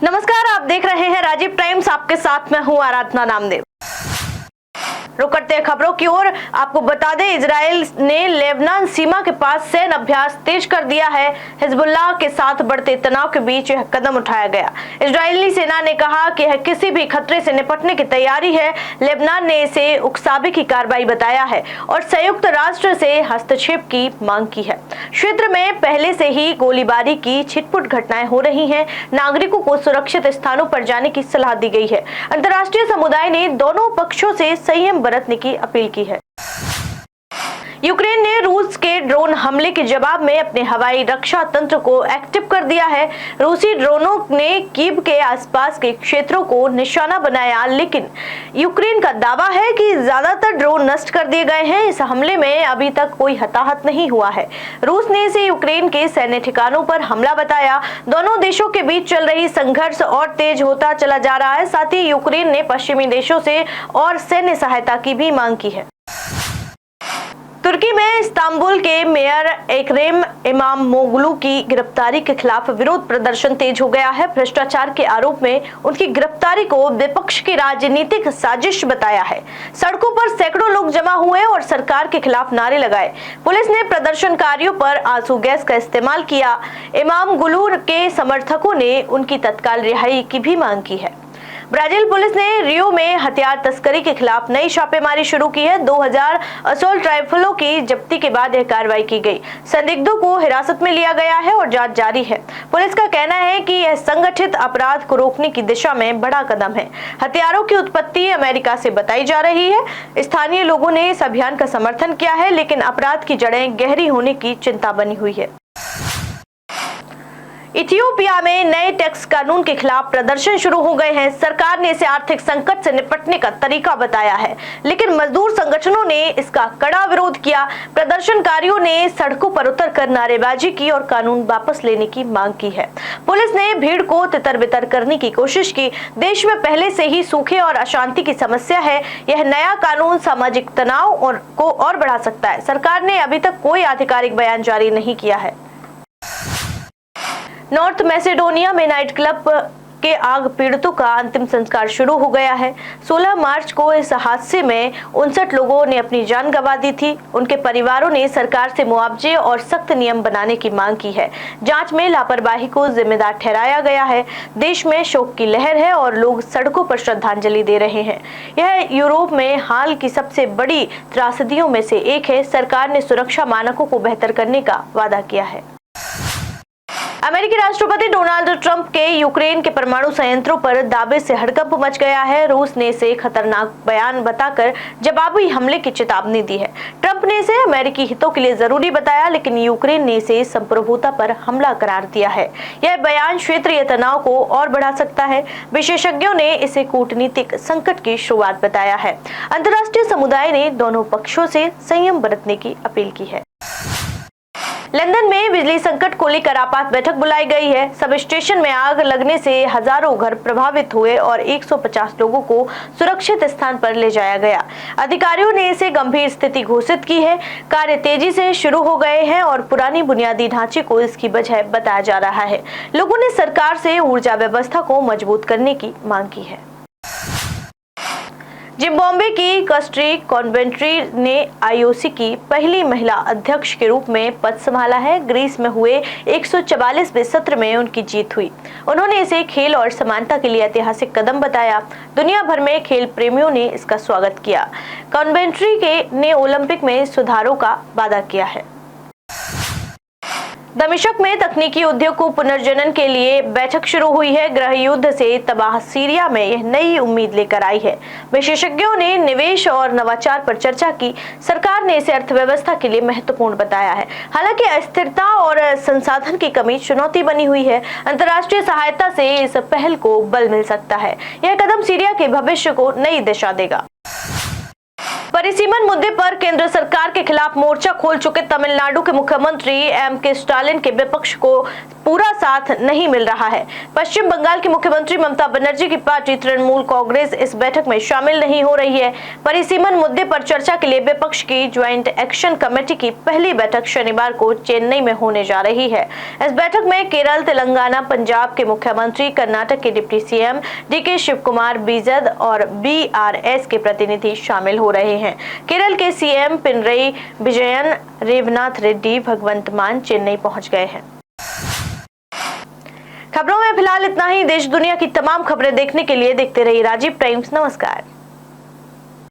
नमस्कार, आप देख रहे हैं राजीव टाइम्स। आपके साथ मैं हूं आराधना नामदेव। रुक करते हैं खबरों की ओर। आपको बता दें, इजराइल ने लेबनान सीमा के पास सैन्य अभ्यास तेज कर दिया है। हिजबुल्लाह के साथ बढ़ते तनाव के बीच यह कदम उठाया गया। इजरायली सेना ने कहा कि यह किसी भी खतरे से निपटने की तैयारी है। लेबनान ने इसे उकसावे की कार्रवाई बताया है और संयुक्त राष्ट्र से हस्तक्षेप की मांग की है। क्षेत्र में पहले से ही गोलीबारी की छिटपुट घटनाएं हो रही हैं। नागरिकों को सुरक्षित स्थानों पर जाने की सलाह दी गई है। अंतर्राष्ट्रीय समुदाय ने दोनों पक्षों से संयम बरतने की अपील की है। यूक्रेन ने रूस के ड्रोन हमले के जवाब में अपने हवाई रक्षा तंत्र को एक्टिव कर दिया है। रूसी ड्रोनों ने कीव के आसपास के क्षेत्रों को निशाना बनाया, लेकिन यूक्रेन का दावा है कि ज्यादातर ड्रोन नष्ट कर दिए गए हैं। इस हमले में अभी तक कोई हताहत नहीं हुआ है। रूस ने इसे यूक्रेन के सैन्य ठिकानों पर हमला बताया। दोनों देशों के बीच चल रही संघर्ष और तेज होता चला जा रहा है। साथ ही यूक्रेन ने पश्चिमी देशों से और सैन्य सहायता की भी मांग की है। तुर्की में इस्तांबुल के मेयर एक्रम इमामोग्लू की गिरफ्तारी के खिलाफ विरोध प्रदर्शन तेज हो गया है। भ्रष्टाचार के आरोप में उनकी गिरफ्तारी को विपक्ष की राजनीतिक साजिश बताया है। सड़कों पर सैकड़ों लोग जमा हुए और सरकार के खिलाफ नारे लगाए। पुलिस ने प्रदर्शनकारियों पर आंसू गैस का इस्तेमाल किया। इमामोग्लू के समर्थकों ने उनकी तत्काल रिहाई की भी मांग की है। ब्राजील पुलिस ने रियो में हथियार तस्करी के खिलाफ नई छापेमारी शुरू की है। 2000 असॉल्ट राइफलों की जब्ती के बाद यह कार्रवाई की गई। संदिग्धों को हिरासत में लिया गया है और जांच जारी है। पुलिस का कहना है कि यह संगठित अपराध को रोकने की दिशा में बड़ा कदम है। हथियारों की उत्पत्ति अमेरिका से बताई जा रही है। स्थानीय लोगों ने इस अभियान का समर्थन किया है, लेकिन अपराध की जड़ें गहरी होने की चिंता बनी हुई है। इथियोपिया में नए टैक्स कानून के खिलाफ प्रदर्शन शुरू हो गए हैं। सरकार ने इसे आर्थिक संकट से निपटने का तरीका बताया है, लेकिन मजदूर संगठनों ने इसका कड़ा विरोध किया। प्रदर्शनकारियों ने सड़कों पर उतरकर नारेबाजी की और कानून वापस लेने की मांग की है। पुलिस ने भीड़ को तितर-बितर करने की कोशिश की। देश में पहले से ही सूखे और अशांति की समस्या है। यह नया कानून सामाजिक तनाव को और बढ़ा सकता है। सरकार ने अभी तक कोई आधिकारिक बयान जारी नहीं किया है। नॉर्थ मैसेडोनिया में नाइट क्लब के आग पीड़ितों का अंतिम संस्कार शुरू हो गया है। 16 मार्च को इस हादसे में 59 लोगों ने अपनी जान गंवा दी थी। उनके परिवारों ने सरकार से मुआवजे और सख्त नियम बनाने की मांग की है। जांच में लापरवाही को जिम्मेदार ठहराया गया है। देश में शोक की लहर है और लोग सड़कों पर श्रद्धांजलि दे रहे हैं। यह यूरोप में हाल की सबसे बड़ी त्रासदियों में से एक है। सरकार ने सुरक्षा मानकों को बेहतर करने का वादा किया है। अमेरिकी राष्ट्रपति डोनाल्ड ट्रंप के यूक्रेन के परमाणु संयंत्रों पर दावे से हड़कंप मच गया है। रूस ने इसे खतरनाक बयान बताकर जवाबी हमले की चेतावनी दी है। ट्रंप ने इसे अमेरिकी हितों के लिए जरूरी बताया, लेकिन यूक्रेन ने इसे संप्रभुता पर हमला करार दिया है। यह बयान क्षेत्रीय तनाव को और बढ़ा सकता है। विशेषज्ञों ने इसे कूटनीतिक संकट की शुरुआत बताया है। अंतर्राष्ट्रीय समुदाय ने दोनों पक्षों से संयम बरतने की अपील की है। लंदन में बिजली संकट को लेकर आपात बैठक बुलाई गई है। सब स्टेशन में आग लगने से हजारों घर प्रभावित हुए और 150 लोगों को सुरक्षित स्थान पर ले जाया गया। अधिकारियों ने इसे गंभीर स्थिति घोषित की है। कार्य तेजी से शुरू हो गए हैं और पुरानी बुनियादी ढांचे को इसकी वजह बताया जा रहा है। लोगों ने सरकार से ऊर्जा व्यवस्था को मजबूत करने की मांग की है। जिम्बाब्वे की कस्ट्री कॉन्वेंट्री ने आईओसी की पहली महिला अध्यक्ष के रूप में पद संभाला है। ग्रीस में हुए 144वें सत्र में उनकी जीत हुई। उन्होंने इसे खेल और समानता के लिए ऐतिहासिक कदम बताया। दुनिया भर में खेल प्रेमियों ने इसका स्वागत किया। कॉन्वेंट्री ने ओलंपिक में सुधारों का वादा किया है। दमिश्क में तकनीकी उद्योग को पुनर्जनन के लिए बैठक शुरू हुई है। गृह युद्ध से तबाह सीरिया में यह नई उम्मीद लेकर आई है। विशेषज्ञों ने निवेश और नवाचार पर चर्चा की। सरकार ने इसे अर्थव्यवस्था के लिए महत्वपूर्ण बताया है। हालांकि अस्थिरता और संसाधन की कमी चुनौती बनी हुई है। अंतर्राष्ट्रीय सहायता से इस पहल को बल मिल सकता है। यह कदम सीरिया के भविष्य को नई दिशा देगा। परिसीमन मुद्दे पर केंद्र सरकार के खिलाफ मोर्चा खोल चुके तमिलनाडु के मुख्यमंत्री एम.के. स्टालिन के विपक्ष को पूरा साथ नहीं मिल रहा है। पश्चिम बंगाल की मुख्यमंत्री ममता बनर्जी की पार्टी तृणमूल कांग्रेस इस बैठक में शामिल नहीं हो रही है। परिसीमन मुद्दे पर चर्चा के लिए विपक्ष की ज्वाइंट एक्शन कमेटी की पहली बैठक शनिवार को चेन्नई में होने जा रही है। इस बैठक में केरल, तेलंगाना, पंजाब के मुख्यमंत्री, कर्नाटक के deputy CM DK. Shivakumar, BJD और बीआरएस के प्रतिनिधि शामिल हो रहे हैं। केरल के सीएम पिनरई विजयन, रेवनाथ रेड्डी, भगवंत मान चेन्नई पहुंच गए हैं। खबरों में फिलहाल इतना ही। देश दुनिया की तमाम खबरें देखने के लिए देखते रहिए राजीव टाइम्स। नमस्कार।